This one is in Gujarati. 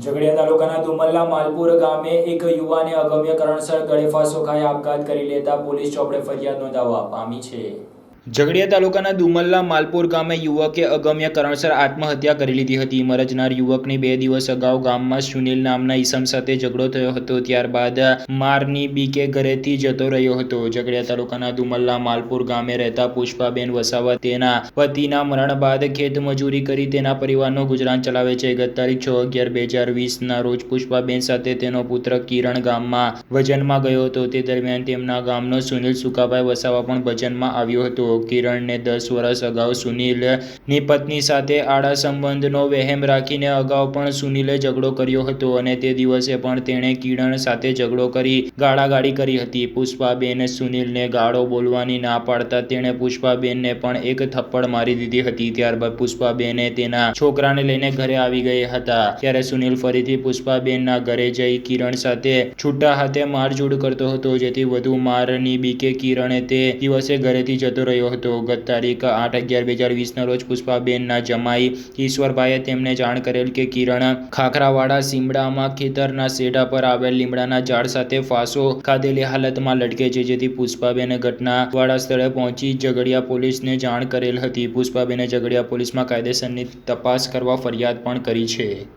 ઝઘડિયા તાલુકાના દુમલ્લા માલપુર ગામે એક યુવાને અગમ્ય કારણસર ગળે ફાંસો ખાઈ આપઘાત કરી લેતા પોલીસ ચોપડે ફરિયાદ નોંધાવવા પામી છે। ઝઘડિયા તાલુકાના દુમલ્લા માલપુર ગામે યુવકે અગમ્ય કારણસર આત્મહત્યા કરી લીધી હતી। મરજનાર યુવકની 2 દિવસ અગાઉ ગામમાં સુનિલ નામના ઈસમ સાથે ઝઘડો થયો હતો। ત્યારબાદ મારની બીકે ઘરેથી જતો રહ્યો હતો। ઝઘડિયા તાલુકાના દુમલ્લા માલપુર ગામે રહેતા પુષ્પાબેન વસાવા તેના પતિના મરણ બાદ ખેતમજૂરી કરી તેના પરિવારનો ગુજરાન ચલાવે છે। ગત તારીખ 6/11/2020 ના રોજ પુષ્પાબેન સાથે તેનો પુત્ર કિરણ ગામમાં ભજનમાં ગયો હતો। તે દરમિયાન તેમના ગામનો સુનિલ સુકાભાઈ વસાવા પણ ભજનમાં આવ્યો હતો। કિરણને 10 વર્ષ અગાઉ સુનિલની પત્ની સાથે આડા સંબંધનો વહેમ રાખીને અગાઉ પણ સુનિલે ઝઘડો કર્યો હતો અને તે દિવસે પણ તેણે કિરણ સાથે ઝઘડો કરી ગાળાગાળી કરી હતી। પુષ્પાબેને સુનિલને ગાળો બોલવાની ના પાડતા તેણે પુષ્પાબેનને પણ એક થપ્પડ મારી દીધી હતી। ત્યારબાદ પુષ્પાબેને તેના છોકરાને લઈને ઘરે આવી ગયા હતા। ત્યારે સુનિલ ફરીથી પુષ્પાબેનના ઘરે જઈ કિરણ સાથે છૂટા હાથે મારઝૂડ કરતો હતો, જેથી વધુ મારની બીકે કિરણે તે દિવસે ઘરેથી જતો રહ્યો હતો। ગત તારીખ 8/11/2020 ના રોજ પુષ્પાબેનના જમાઈ ઈશ્વરભાઈએ તેમને જાણ કરેલ કે કિરણ ખાખરાવાડા સીમડામાં ખેતરના શેઢા પર આવેલ લીમડાના ઝાડ સાથે ફાંસો ખાધેલી હાલતમાં લટકે છે, જેથી પુષ્પાબેને ઘટનાવાળા સ્થળે પહોંચી ઝઘડિયા પોલીસને જાણ કરેલ હતી। પુષ્પાબેને ઝઘડિયા પોલીસમાં કાયદેસરની તપાસ કરવા ફરિયાદ પણ કરી છે।